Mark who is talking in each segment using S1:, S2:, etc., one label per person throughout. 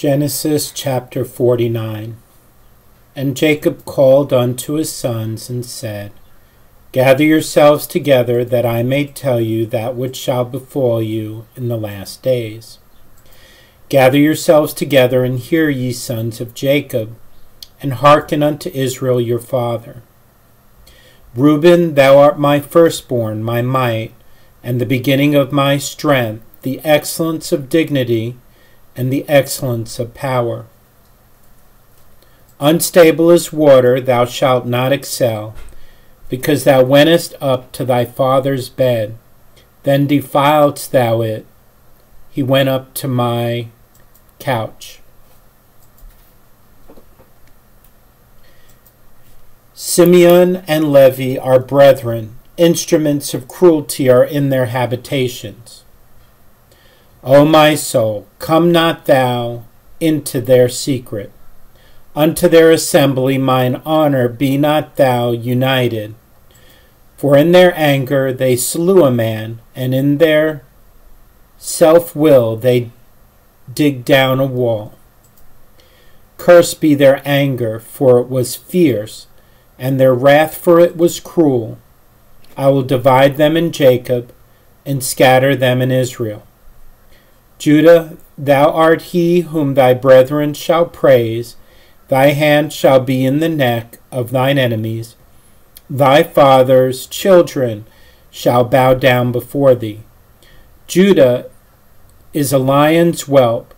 S1: Genesis chapter 49. And Jacob called unto his sons, and said, Gather yourselves together, that I may tell you that which shall befall you in the last days. Gather yourselves together, and hear, ye sons of Jacob, and hearken unto Israel your father. Reuben, thou art my firstborn, my might, and the beginning of my strength, the excellence of dignity, and the excellence of power. Unstable as water thou shalt not excel, because thou wentest up to thy father's bed, then defiledst thou it. He went up to my couch. Simeon and Levi are brethren, instruments of cruelty are in their habitations. O my soul, come not thou into their secret. Unto their assembly mine honor be not thou united. For in their anger they slew a man, and in their self-will they dig down a wall. Cursed be their anger, for it was fierce, and their wrath, for it was cruel. I will divide them in Jacob, and scatter them in Israel. Judah, thou art he whom thy brethren shall praise. Thy hand shall be in the neck of thine enemies. Thy father's children shall bow down before thee. Judah is a lion's whelp.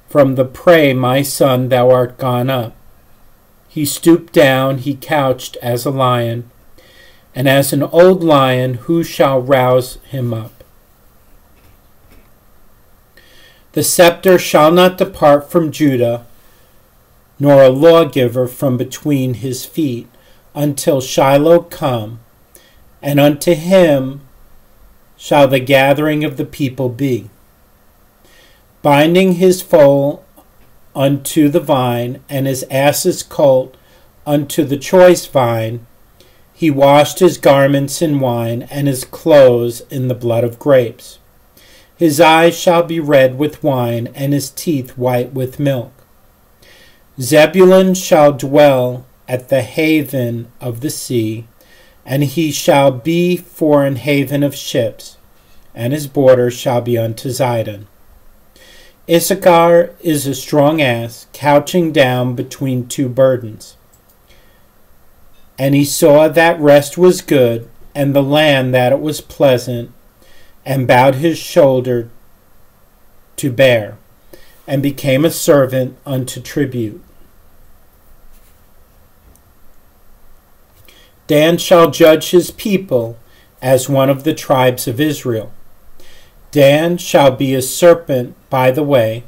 S1: From the prey, my son, thou art gone up. He stooped down, he couched as a lion, and as an old lion, who shall rouse him up? The scepter shall not depart from Judah, nor a lawgiver from between his feet, until Shiloh come, and unto him shall the gathering of the people be. Binding his foal unto the vine, and his ass's colt unto the choice vine, he washed his garments in wine, and his clothes in the blood of grapes. His eyes shall be red with wine, and his teeth white with milk. Zebulun shall dwell at the haven of the sea, and he shall be for an haven of ships, and his border shall be unto Zidon. Issachar is a strong ass, couching down between two burdens. And he saw that rest was good, and the land that it was pleasant, and bowed his shoulder to bear, and became a servant unto tribute. Dan shall judge his people as one of the tribes of Israel. Dan shall be a serpent by the way,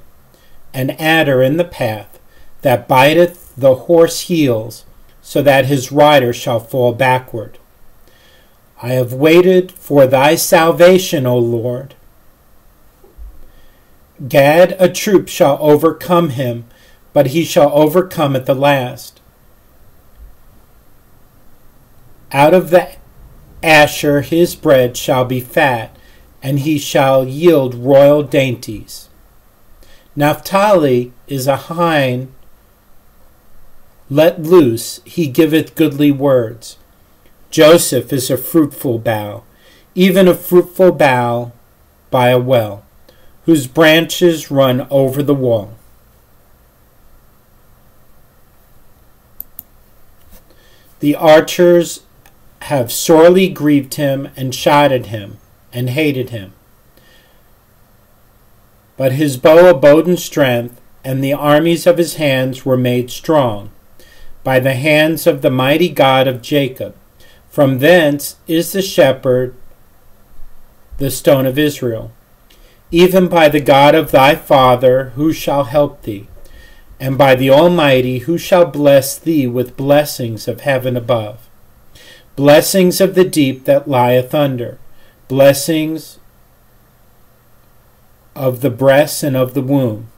S1: an adder in the path, that biteth the horse heels, so that his rider shall fall backward. I have waited for thy salvation, O Lord. Gad, a troop shall overcome him, but he shall overcome at the last. Out of the Asher his bread shall be fat, and he shall yield royal dainties. Naphtali is a hind let loose, he giveth goodly words. Joseph is a fruitful bough, even a fruitful bough by a well, whose branches run over the wall. The archers have sorely grieved him, and shot at him, and hated him. But his bow abode in strength, and the armies of his hands were made strong, by the hands of the mighty God of Jacob. From thence is the shepherd, the stone of Israel, even by the God of thy father, who shall help thee, and by the Almighty, who shall bless thee with blessings of heaven above, blessings of the deep that lieth under, blessings of the breasts and of the womb.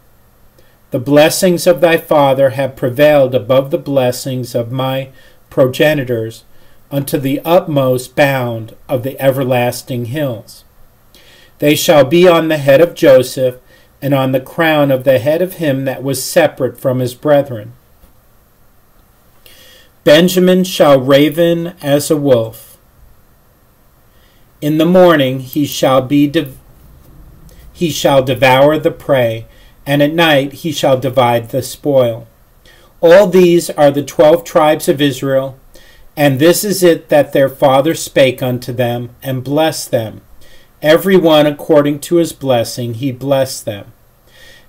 S1: The blessings of thy father have prevailed above the blessings of my progenitors, unto the utmost bound of the everlasting hills. They shall be on the head of Joseph, and on the crown of the head of him that was separate from his brethren. Benjamin shall raven as a wolf. In the morning he shall devour the prey, and at night he shall divide the spoil. All these are the 12 tribes of Israel, and this is it that their father spake unto them, and blessed them. Every one according to his blessing he blessed them.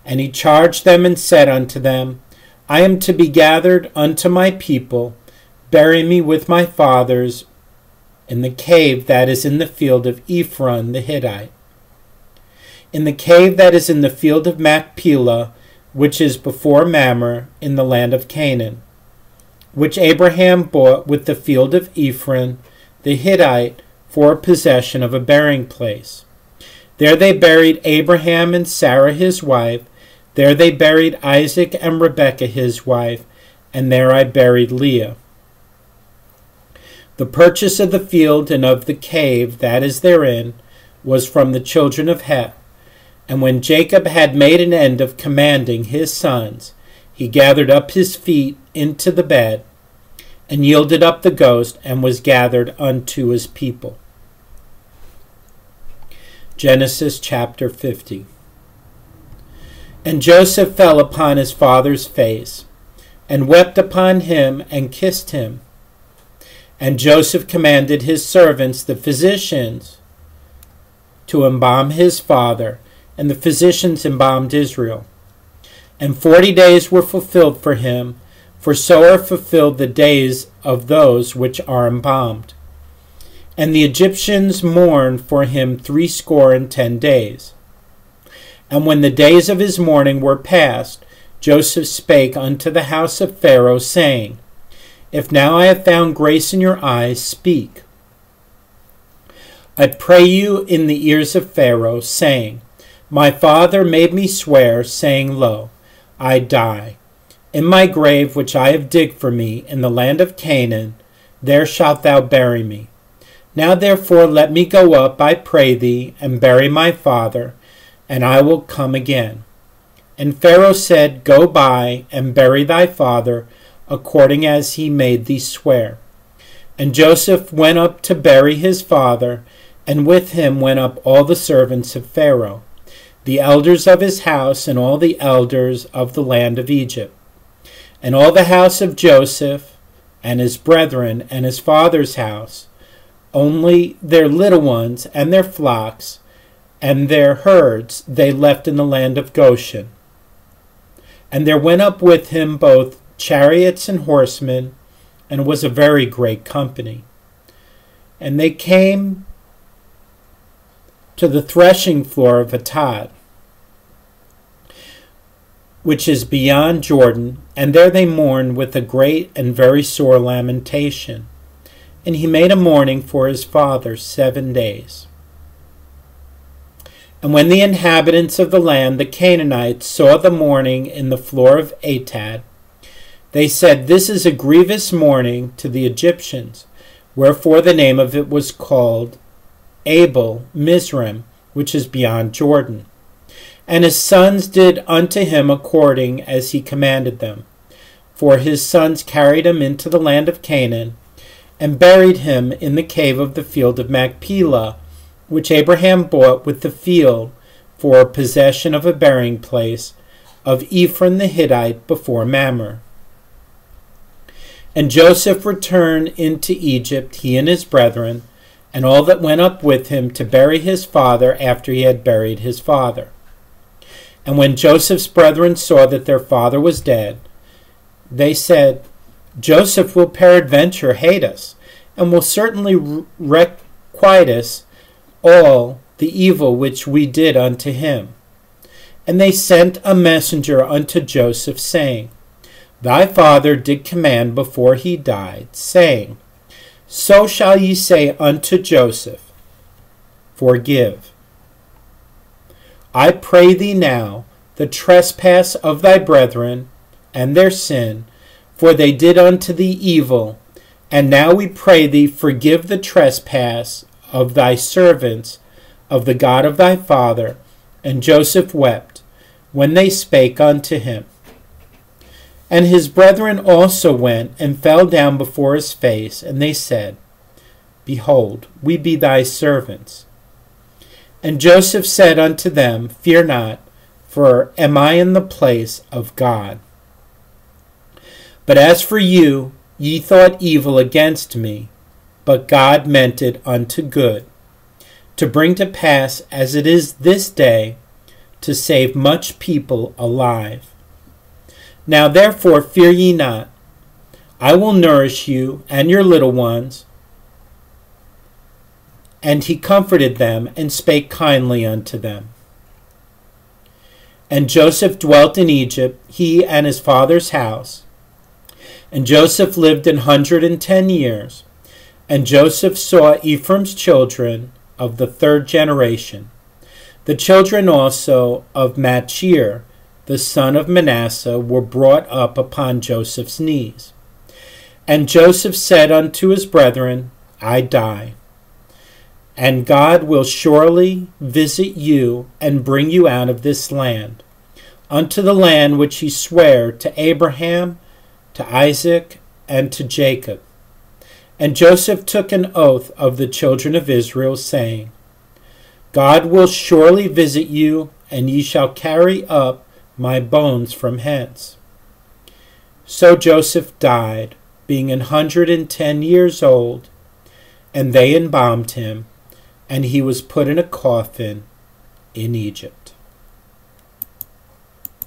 S1: And he charged them and said unto them, I am to be gathered unto my people. Bury me with my fathers in the cave that is in the field of Ephron the Hittite, in the cave that is in the field of Machpelah, which is before Mamre, in the land of Canaan, which Abraham bought with the field of Ephron the Hittite for possession of a burying place. There they buried Abraham and Sarah his wife. There they buried Isaac and Rebekah his wife, and there I buried Leah. The purchase of the field and of the cave that is therein was from the children of Heth. And when Jacob had made an end of commanding his sons, he gathered up his feet into the bed, and yielded up the ghost, and was gathered unto his people. Genesis chapter 50. And Joseph fell upon his father's face, and wept upon him, and kissed him. And Joseph commanded his servants, the physicians, to embalm his father, and the physicians embalmed Israel. And 40 days were fulfilled for him, for so are fulfilled the days of those which are embalmed. And the Egyptians mourned for him 60 days. And when the days of his mourning were past, Joseph spake unto the house of Pharaoh, saying, If now I have found grace in your eyes, speak. I pray you in the ears of Pharaoh, saying, My father made me swear, saying, Lo, I die. In my grave which I have digged for me in the land of Canaan, there shalt thou bury me. Now therefore let me go up, I pray thee, and bury my father, and I will come again. And Pharaoh said, Go by, and bury thy father, according as he made thee swear. And Joseph went up to bury his father, and with him went up all the servants of Pharaoh, the elders of his house, and all the elders of the land of Egypt. And all the house of Joseph, and his brethren, and his father's house, only their little ones, and their flocks, and their herds they left in the land of Goshen. And there went up with him both chariots and horsemen, and it was a very great company. And they came to the threshing floor of Atad, which is beyond Jordan, and there they mourned with a great and very sore lamentation. And he made a mourning for his father 7 days. And when the inhabitants of the land, the Canaanites, saw the mourning in the floor of Atad, they said, This is a grievous mourning to the Egyptians, wherefore the name of it was called Abel Mizraim, which is beyond Jordan. And his sons did unto him according as he commanded them. For his sons carried him into the land of Canaan, and buried him in the cave of the field of Machpelah, which Abraham bought with the field for possession of a burying place of Ephron the Hittite before Mamre. And Joseph returned into Egypt, he and his brethren, and all that went up with him to bury his father after he had buried his father. And when Joseph's brethren saw that their father was dead, they said, Joseph will peradventure hate us, and will certainly requite us all the evil which we did unto him. And they sent a messenger unto Joseph, saying, Thy father did command before he died, saying, So shall ye say unto Joseph, Forgive. I pray thee now the trespass of thy brethren and their sin, for they did unto thee evil. And now we pray thee, forgive the trespass of thy servants, of the God of thy father. And Joseph wept. when they spake unto him. And his brethren also went and fell down before his face, and they said, Behold, we be thy servants. And Joseph said unto them, Fear not, for am I in the place of God? But as for you, ye thought evil against me, but God meant it unto good, to bring to pass as it is this day, to save much people alive. Now therefore fear ye not. I will nourish you and your little ones. And he comforted them, and spake kindly unto them. And Joseph dwelt in Egypt, he and his father's house. And Joseph lived 110 years. And Joseph saw Ephraim's children of the third generation, the children also of Machir, the son of Manasseh, were brought up upon Joseph's knees. And Joseph said unto his brethren, I die, and God will surely visit you and bring you out of this land, unto the land which he sware to Abraham, to Isaac, and to Jacob. And Joseph took an oath of the children of Israel, saying, God will surely visit you, and ye shall carry up my bones from hence. So Joseph died, being 110 years old, and they embalmed him, and he was put in a coffin in Egypt.